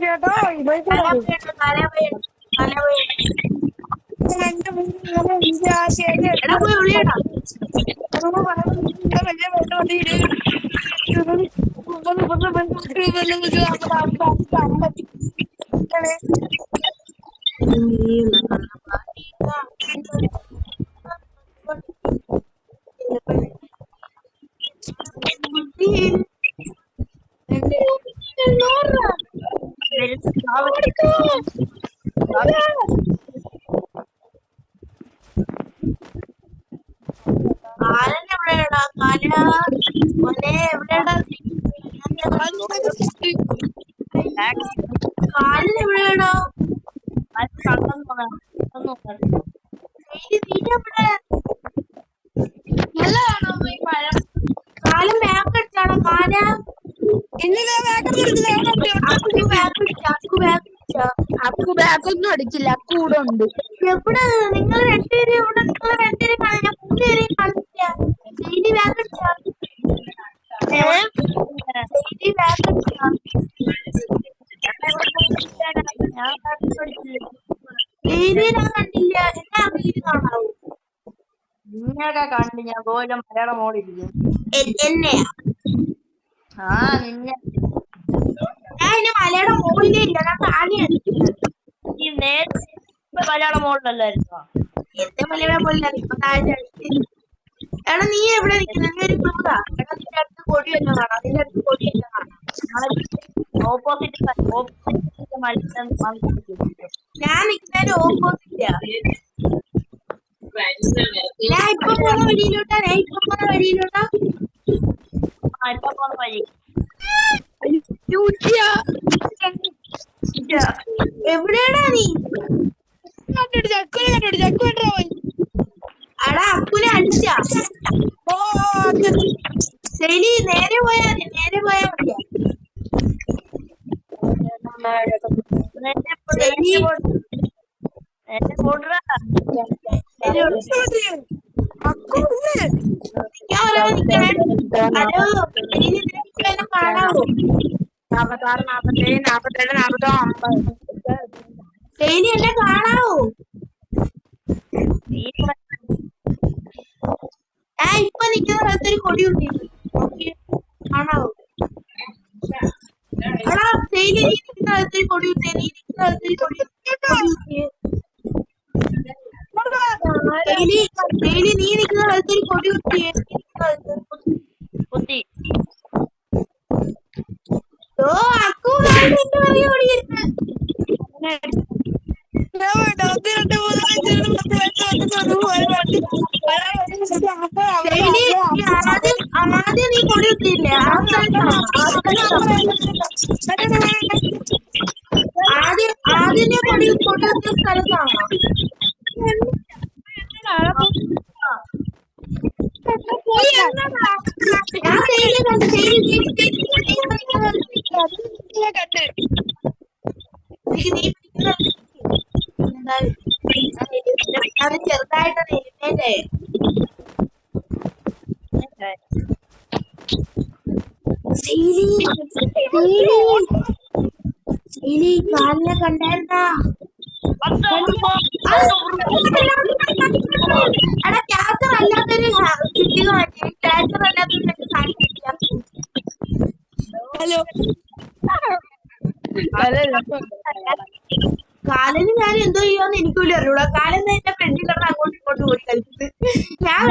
ചേട്ടോ ബാക്കൊന്നും അടിച്ചില്ല. കൂടെ ഉണ്ട്. എവിടെ നിങ്ങൾ രണ്ടുപേരും ഇവിടെ നിങ്ങൾ രണ്ടുപേരും കാണില്ല, മൂന്നുപേരെയും കാണില്ല. ഡെയിലി ബാക്ക് അടിച്ചാ കണ്ടില്ല. എന്നാ വീട് കാണാവൂ. നിന്നെയൊക്കെ കണ്ട് ഞാൻ ഗോലം മലയാളം മോളിരിക്കും. എന്നെയാ? നിന്നെ ഞാൻ ഇനി മലയാളം മോളിലേ ഇല്ല, ഞാൻ താഴെയാണ്. ഈ നേരത്തെ മലയാളം മോളിലല്ലായിരുന്നോ? എന്റെ മലയാളം മോളിലാണ്, ഇപ്പൊ താഴെയാണ്. എടാ നീ എവിടെ നിൽക്കുന്നത്? നീ ഒരു ക്ലൂടാ. എടാ നിന്റെ അടുത്ത് കൊടിയല്ലോ കാണാം, നിന്റെ അടുത്ത് കൊടിയല്ലോ കാണാം. ഓപ്പോസിറ്റ് ഞാൻ നിൽക്കുന്നതിന്റെ ഓപ്പോസിറ്റാ. ഞാൻ ഇപ്പൊ പോകുന്ന വഴിയിലോട്ടാ. ഇപ്പൊ പോകുന്ന വഴി എവിടെയാടാ നീ? അടാ അക്കുനെ അടിച്ചാ. ശരി, നേരെ പോയാ മതിയാ. കാണാവോ? 46, 47, 47, 48, 50. എന്നെ കാണാവോ? ഞാൻ ഇപ്പൊ നിൽക്കുന്ന സ്ഥലത്തൊരു കൊടി കുത്തിയിട്ട് കാണാവോ? എടാ നീ നിൽക്കുന്ന സ്ഥലത്തൊരു കൊടി കുത്തിയേ. നീ നിൽക്കുന്ന സ്ഥലത്തൊരു കൊടി കുത്തിയേ. അക്കു ഓടിയിരുന്നു. ആദ്യം നീ കൊടി കുത്തിയില്ലേ? ആദ്യം നീ കൊടി കുത്തിയ സ്ഥലത്താണോ? അത് ചെറുതായിട്ടാണ് എഴുന്നേറ്റേ. കാലിനെ കണ്ടായിരുന്നാ? എടാ ക്യാൻസർ അല്ലാത്തൊരു കിട്ടിയ മാറ്റി. ക്യാൻസർ അല്ലാത്തൊരു ഹലോ കാലിന് ഞാൻ എന്തോ ചെയ്യുമെന്ന് എനിക്കൂല അറിയൂടാ. കാലെന്ന് എന്റെ ഫ്രണ്ടിൽ കിടന്ന് അങ്ങോട്ടും ഇങ്ങോട്ടും ഓടി കളിച്ചത്. ഞാൻ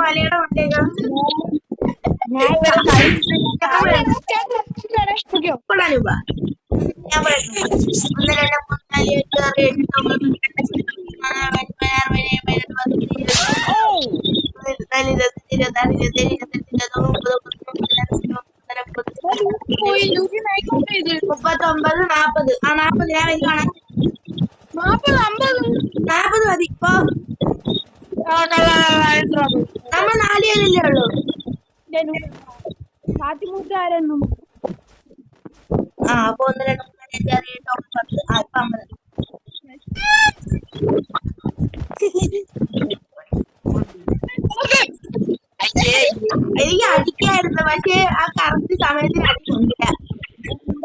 മലയുടെ കൊണ്ടേക്കാം. ഞാൻ പറയുന്നു 1, 2, 3, 4, 5, 6, 7, 8, 9, 40. ആ 40 ഞാൻ വരി കാണാം. 40 മതി. ഇപ്പൊ നമ്മൾ 4 പേരല്ലേ ഉള്ളൂ. അപ്പൊ 1, 2, 3, 4, 5, 6, 7, 8, 9, 10. എനിക്ക് അടിക്കായിരുന്നു, പക്ഷെ ആ കറക്റ്റ് സമയത്തിന് അടിക്കില്ല.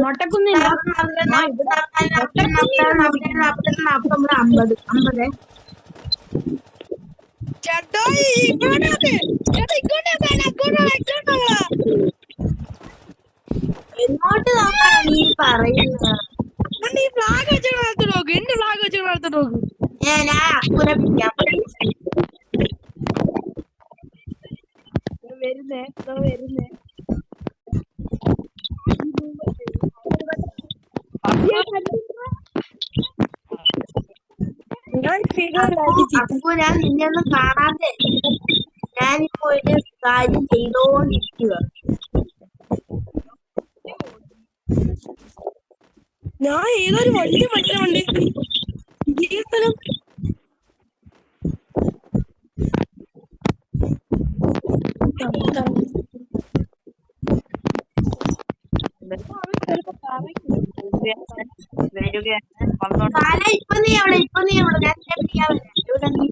മൊട്ടക്കുന്നില്ല ചേട്ടാ ഇങ്ങോട്ടേ ചേട്ടാ ഇങ്ങോട്ടേ എങ്ങോട്ട് നോക്കാണ് നീ പറയുന്നത്? ഈ ഫ്ലാഗ് വെച്ച് നടത്തി നോക്ക് എന്റെ ഫ്ലാഗ് വെച്ച് നടത്തി നോക്ക് ഞാൻ അക്കുനെ പിടിക്കാൻ പറ്റും. വരുന്നേ അക്കു ഞാൻ നിന്നെ ഒന്നും കാണാതെ ഞാനിപ്പോ ഒരു കാര്യം ചെയ്തോണ്ടിരിക്കുക. ഞാൻ ഏതൊരു വലിയ മനുഷ്യനുണ്ട് ഈ സ്ഥലം കാല ഇപ്പൊ നീ എവിടെ ഞാൻ നിന്നെ പിടിക്കാൻ വരാം. ഇവിടെ നീ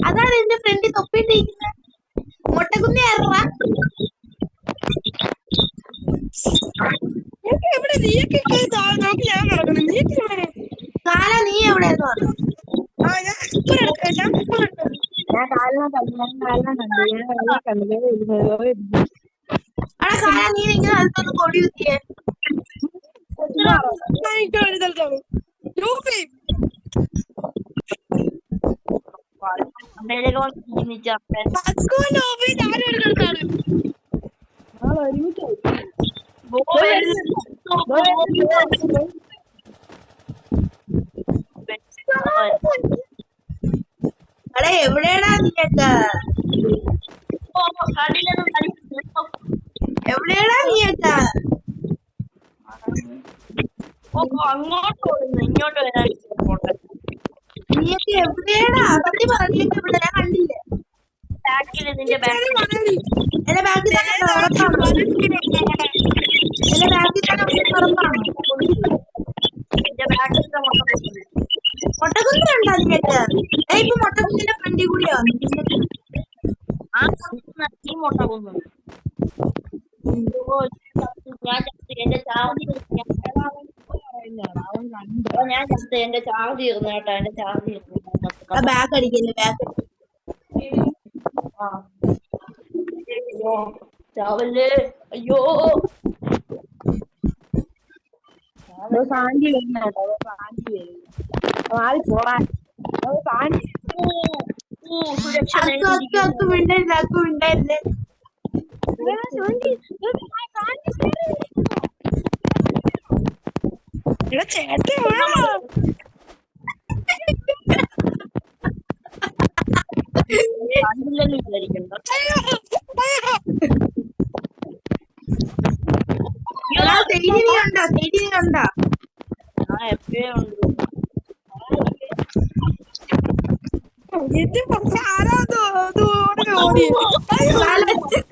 അതാണ് എന്റെ ഫ്രണ്ട് തൊപ്പിട്ടിരിക്കുന്നത്. മുട്ടക്കുന്നി ഇറങ്ങാ കാല നീ എവിടെയെന്ന് പറഞ്ഞു. അവിടെ കാല നീ ഇങ്ങനെ അടുത്തൊന്ന് കൊടി കുത്തിയേ. അവിടെ എവിടെയാടാ നീയൊക്കെ? എവിടെയാടാ നീയൊക്കെ? അങ്ങോട്ട് ഇങ്ങോട്ട് വരാൻ നീയൊക്കെ എവിടെയാടാ? സത്യം പറഞ്ഞിട്ട് ഇവിടെ ഞാൻ കണ്ടില്ല. ബാക്കിൽ നിന്റെ ബാക്കിൽ എന്റെ ബാക്കിൽ തന്നെ ഉറപ്പാണോ? എന്റെ ബാക്കിൽ തന്നെ ഉറപ്പാണോ? എന്റെ ബാക്കിലത്തെ മുട്ടക്കുന്നുണ്ടോ അതിനൊക്കെ? ഇപ്പൊ മുട്ടക്കുന്നിന്റെ ഫ്രണ്ടിൽ കൂടിയാ ഈ മുട്ട കൊന്നു ഞാൻ എന്റെ ചാർജ് എന്റെ ചാർജ് തീർന്നു കേട്ടോ. എന്റെ ചാർജ് തീർന്നു. ബാക്ക് അടിക്കല്ലേ? ബാക്ക് ചാവല്ലേ? അയ്യോ സാഞ്ചി വരുന്ന കേട്ടോ. സാഞ്ചി വരുന്നു മാറി പോടാൻ സാഞ്ചി അക്കു മിണ്ടരുത്. അക്കു മിണ്ടരുത്. ചേട്ടൻ കണ്ടില്ലെന്ന് വിചാരിക്കണ്ട. ഉണ്ടോ? ആ എപ്പോഴും ഉണ്ട്. എന്റെ പക്ഷെ ആരാ ഓടി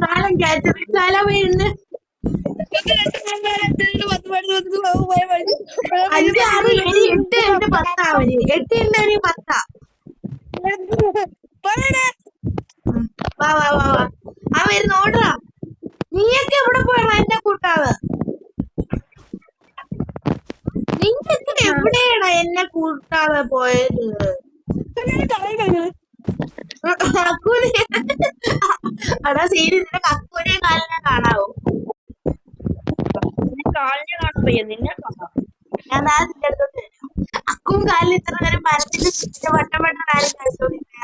കാലം ക്യാച്ചർ കാല വീഴുന്നു 5, 6, 7, 8 ഉണ്ട് 10 അവര് 8 ഉണ്ട് ഒരു 10. വാ വാ വാ വാ ആ വരുന്ന ഓടറാ. നീയൊക്കെ എവിടെ പോയണ എന്നെ കൂട്ടാവ്? നിങ്ങൊക്കെ എവിടെയാണ് എന്നെ കൂട്ടാതെ പോയത്? അക്കൂനെ അടാ ശരി, നിന്റെ കക്കൂനെ കാലിനെ കാണാവോ? കാലിനെ കാണുമ്പോ നിന്നെ കാണാം. ഞാൻ നിന്റെ അടുത്തോട്ട് അക്കും കാലിൽ ഇത്ര നേരം മരത്തിന്റെ വട്ടം വട്ടം കാര്യം കഴിച്ചോണ്ടിരിക്കുക.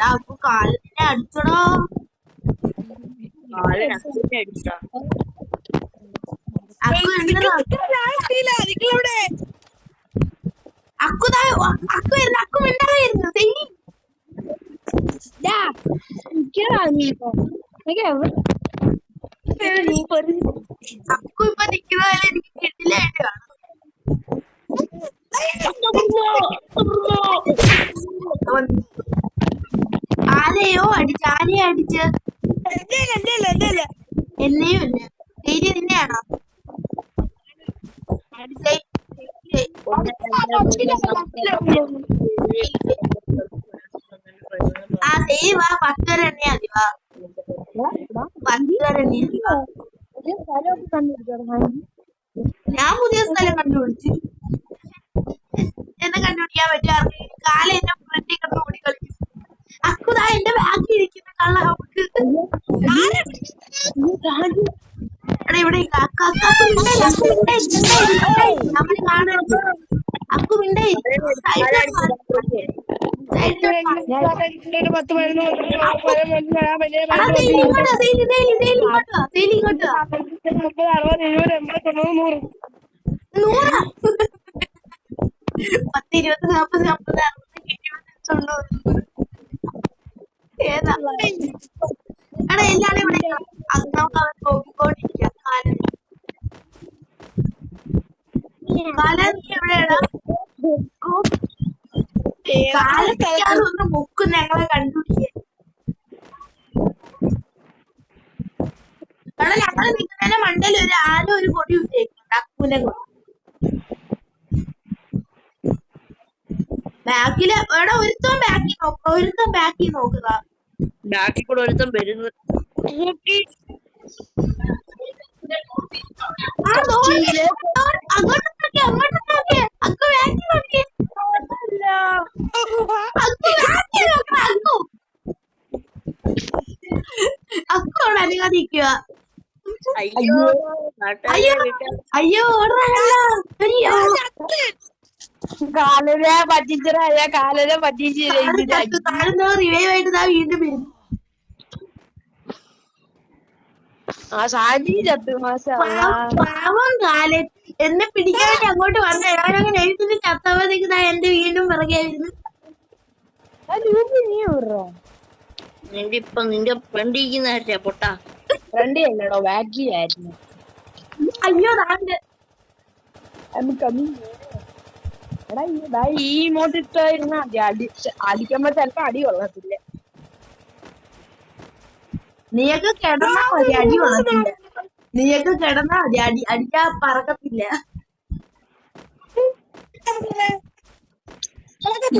അക്കു കാലിനെ അടിച്ചടോ. കാലിനെ അടിച്ചാ അക്കു എന്തിനാ അക്കു അക്കു മിണ്ടാതായിരുന്നു. അക്കു ഇപ്പൊ നിക്കുന്ന പോലെ എനിക്ക് കിട്ടില്ലായിട്ട് കാണും. ആരെയോ അടിച്ച്, ആരെയോ അടിച്ച് എന്നെയും ഇല്ല. ശരി നിന്നെയാണോ? ആ ശരി വാ, 10 വരെ എണ്ണയാ മതി. വാ 10 വരെ എണ്ണയാ മതി. വാ. ഞാൻ പുതിയ സ്ഥലം കണ്ടുപിടിച്ചു. എന്നെ കണ്ടുപിടിക്കാൻ പറ്റും ആർക്ക്? കാലം എന്നെ ഫ്രണ്ടിൽ കിടന്ന് ഓടി കളിക്കും. അക്കുതാ എന്റെ ബാക്കിൽ ഇരിക്കുന്ന കള്ള നമുക്ക് ഇവിടെ നമ്മള് കാണരുത്. അക്കു മിണ്ടായി പത്ത് 20 40 50 60 ഏതാ എടാ എല്ലാരും ഇവിടെ നമുക്ക് അവൻ നോക്കിക്കൊണ്ടിരിക്കാം. കാലം നീ എവിടെയാടാ? കാലത്തൊന്ന് മുക്കും ഞങ്ങളെ കണ്ടുപിടിക്കാൻ. എടാ ഞങ്ങള് നിൽക്കുന്നതിന്റെ മണ്ടയിൽ ഒരു ആരും ഒരു കൊടി ഉപയോഗിക്കുന്നുണ്ട്. അക്കൂനെ കൊടി ബാക്കില് എടാ ഒരുത്തം ബാക്കി നോക്കുക, ഒരുത്തം ബാക്കി നോക്കുക. ബാക്കിൽ കൂടെ ഒരുത്തം വരുന്നു. അക്കോടെ അനുവദിക്കുക. അയ്യോ അയ്യോ കാലനെ പറ്റിച്ചറായ കാലനെ പറ്റിച്ച് റിവൈവ് ആയിട്ട് ഇതാ വീണ്ടും വരും. ആ സാജി ചത്തു പാവം കാലൻ എന്നെ പിടിക്കാൻ വേണ്ടി അങ്ങോട്ട് വന്ന ഞാനങ്ങനെ എഴുത്തിന് ചത്തവതേക്ക് എന്റെ വീണ്ടും പിറകെ വരുന്നു. നീ വിടറോ നിന്റെ ഇപ്പൊ നിന്റെ ഫ്രണ്ടിരിക്കുന്ന പൊട്ടാ ഫ്രണ്ടി അല്ലടോ ബാക്കി ആയിരുന്നു. അയ്യോ താണ്ട് എടാ ഈ ഇമോട്ട് ഇട്ടായിരുന്ന അടിക്കുമ്പോ ചിലപ്പോ അടി കൊള്ളത്തില്ല. നീയൊക്കെ കിടന്നാ മതി, അടി കൊള്ളത്തില്ല. നീയൊക്കെ കിടന്നാ മതി, അടിച്ചാ പറക്കത്തില്ല.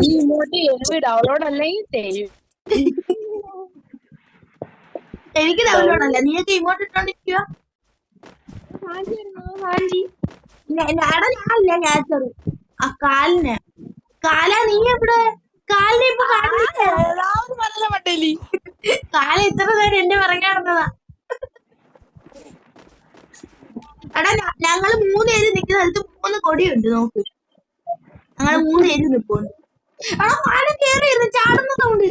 ഈ ഇമോട്ട് എനിക്ക് ഡൗൺലോഡ് അല്ലെങ്കിൽ തരും. എനിക്ക് ഡൗൺലോഡ് അല്ല, നീയൊക്കെ ഇങ്ങോട്ട് ഇട്ടോണ്ടിരിക്കുക. ഞാനില്ല ക്യാച്ചർ ആ കാലിന്. നീ എവിടെ? കാലിനെ ഇപ്പൊ കാല ഇത്ര നേരം എന്റെ പിറകെ നടന്നതാ. എടാ ഞങ്ങള് 3 പേര് നിൽക്കുന്ന സ്ഥലത്ത് 3 കൊടിയുണ്ട്. നോക്ക്, ഞങ്ങള് 3 പേര് നിൽപ്പുണ്ട്. എടാ കാല കേറിയിരുന്നു ചാടുന്ന സൗണ്ട്.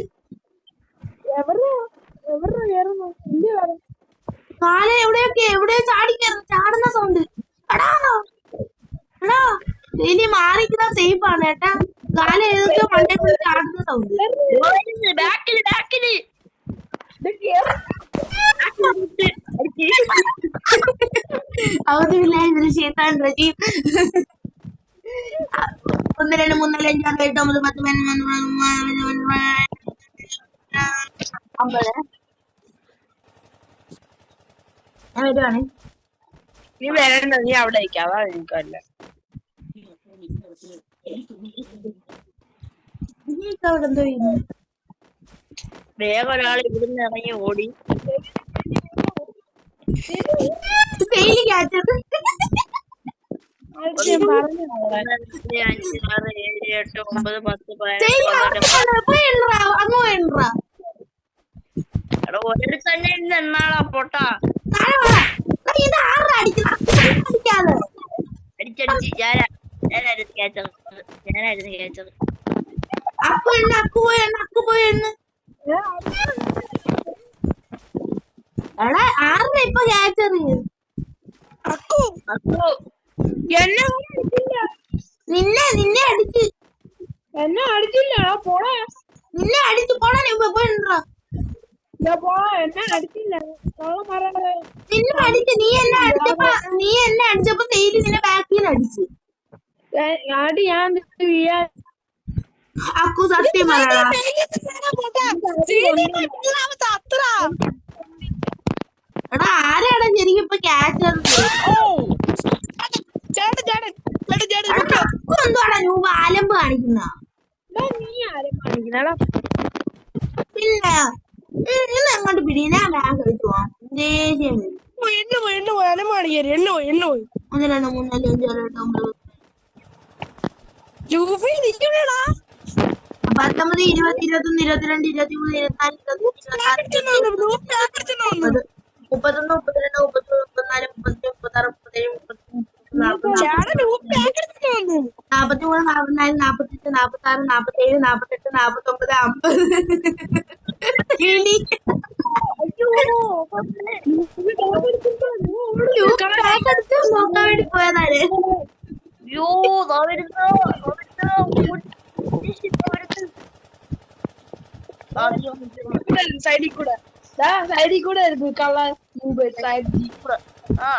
കാല എവിടെയോ ചാടുന്ന സൗണ്ട്. എടാ വലിയ മാറിക്കുന്ന സേഫ് ആണ് കേട്ടാ. കാല ഏതൊക്കെയോ മണ്ടേ കൂടി ചാടുന്ന സൗണ്ട്. അവധിയില്ലായിരുന്നു ചെയ്താൻ റജീം 1 2 3 4 5 6 7 8 9 10 11 ഞാൻ വരുവാണ്. നീ വരണ്ട, നീ അവിടെ ഇരിക്കാം, അതാ എനിക്കല്ല. അവിടെ എന്തോ ചെയ്യുന്നു? വേഗം ഒരാൾ ഇവിടുന്ന് ഇറങ്ങി ഓടി. ഫെയില് ക്യാച്ചത്. 1 2 3 4 5 6 7 8 9 10 11 അങ്ങോ വേണ്ടാ എടാ ഒരു തന്നെ ഇന്ന് എന്നാളാ പൊട്ടാ ഇത് ആരുടെ അടിക്കാതെ അടിച്ചടിച്ച് ഞാനായിരുന്നു ക്യാച്ചത്. അക്കു പോയെന്ന് എടാ ആരുടെ ഇപ്പൊ ക്യാച്ചത്? അക്കു എന്നെ നിന്നെ അടിച്ച് എന്നെ അടിച്ചില്ല, പോടാ. നിന്നെ അടിച്ച് പോണ പോയിണ്ടാ എന്നെ അടിച്ചില്ല, നിന്നെ അടിച്ച് നീ എന്നെ അടിച്ചപ്പോ തേയില് നിന്നെ ബാക്കിൽ അടിച്ചു. ഞാൻ വീഴാൻ. അക്കു സത്യം പറയടാ. എടാ ആരാടാ ശരിക്കും ഇപ്പൊ ക്യാച്ചർ? അക്കു എന്തുവാടാ രൂപ ആലമ്പ് കാണിക്കുന്ന? നീ ആരും കാണിക്കുന്നടാ. പിന്നെ ഇന്ന് എങ്ങോട്ട് പിടി? ഞാൻ ബാങ്ക് കളിച്ചു പോവാം. ദേഷ്യം വരും. 1 2 3 4 5 6 7 8 19 20 21 22 23 24 31 32 34 നോക്കാൻ വേണ്ടി പോയതാണ്. സൈഡിൽ കൂടെ ആയിരുന്നു കള്ള.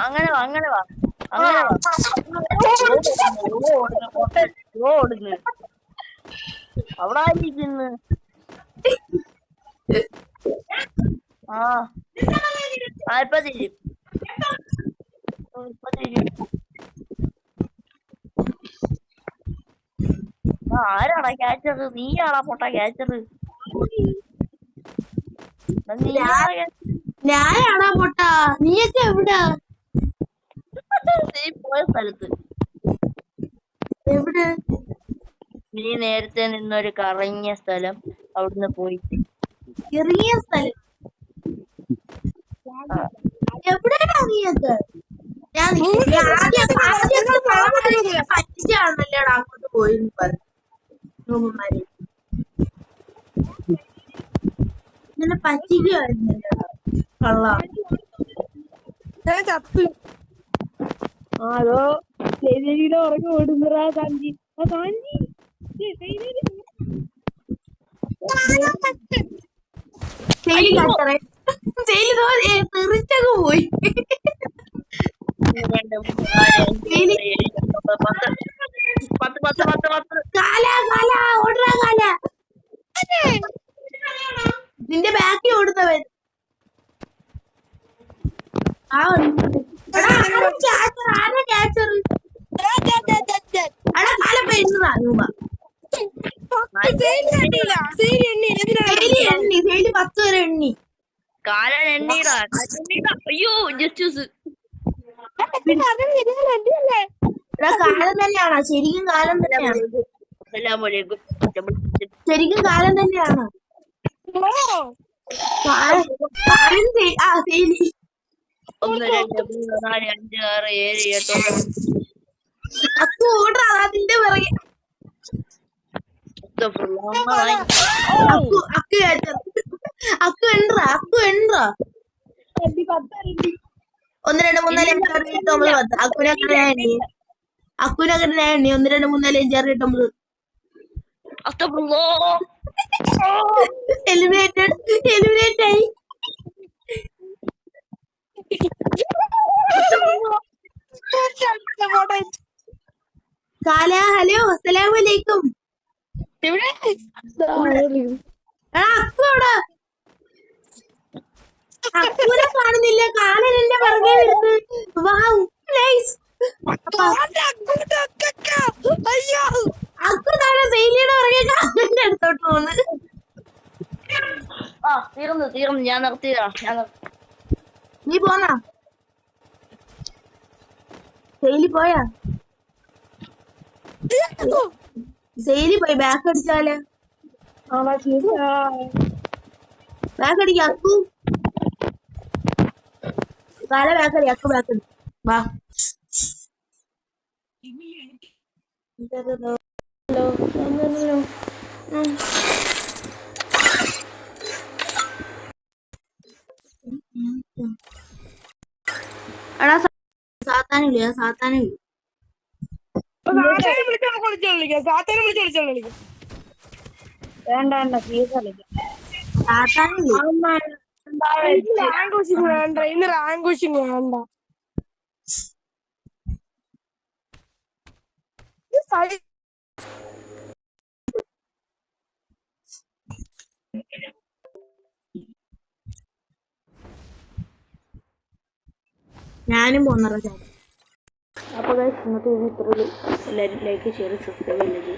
അങ്ങനെ വാ ഓടുന്നു അവിടെ ആയിരിക്കുന്നു. ഇപ്പൊ തിരിയും. ആരാടാ ക്യാച്ചത്? നീയാടാ പൊട്ടാ ക്യാച്ചത്? ഞാനാടാ പൊട്ടാ. നീയൊക്കെ എവിടാ? നീ പോയ സ്ഥലത്ത്. എവിടെ? നീ നേരത്തെ നിന്നൊരു കറങ്ങിയ സ്ഥലം, അവിടുന്ന് പോയി. ഇറങ്ങിയ സ്ഥലം എവിടെയാ? നീയൊക്കെ ഞാൻ പറ്റിച്ചാണല്ലേടാ അങ്ങോട്ട് പോയിന്ന് പറഞ്ഞു. ഇങ്ങനെ പറ്റിക്കുവായിരുന്നല്ലേടാ കള്ള. അതോ ശരിയുടെ ഉറങ്ങി ഓടുന്നറാ കാഞ്ചി. കാഞ്ചി തെറിച്ചങ്ങ് പോയി. നിന്റെ ബാക്കി ഓടുന്നവൻ ക്യാച്ചർ രൂപ 10 വരെ എണ്ണി. കാലൻ എണ്ണീടാ. അയ്യോ ജസ്റ്റ് കാലം തന്നെയാണോ? ശരിക്കും കാലം തന്നെയാണ്. ശരിക്കും കാലം തന്നെയാണ്. ശരി 1 2 3 4 5 6 7 8 അക്കു ഓടാ അതിന്റെ പിറകെ. അക്കു എണ്ട്രാ 1 2 3 4 5 6 7 8 9 10. അക്കുനൊക്കെ ഞാൻ എണ്ണി 1 2 3 4 5 6 7 8 9. എലിമിനേറ്റ് ആയി. കാല ഹലോ അസ്സലാമലൈക്കും. ഇവിടെ എടാ അക്കു എവിടെ? അക്കുനെ കാണുന്നില്ല. കാലൻ എന്റെ പുറകെ വരുന്നു. Wow nice. അയ്യോ അക്കു താഴെ സെയിലിയുടെ പുറകെ കാലന്റെ അടുത്തോട്ട് പോന്ന്. ആ തീർന്നു ഞാൻ നിർത്തിയതാ. നീ പോന്നാ? സെയിലി പോയാ? സെയിലി പോയി. ബാക്ക് അടിച്ചാല് ബാക്ക് അടിക്ക അക്കു. കാല ബാക്ക് അടി. അക്കു ബാക്ക് അടി. വാ എടാ സാത്താനില്ല. സാത്താനില്ല. വേണ്ട വേണ്ട ഫീസ് കളിക്കാം. സാത്താനില്ല. റാങ്കുഷിങ് വേണ്ട, ഇന്ന് റാങ്കുഷിങ് വേണ്ട. ഞാനും പോന്നറ. അപ്പൊ ഇന്നത്തെ ഇത്രയും എല്ലാവരും ലൈക്ക് ഷെയർ സബ്സ്ക്രൈബ് ചെയ്യുന്നത്.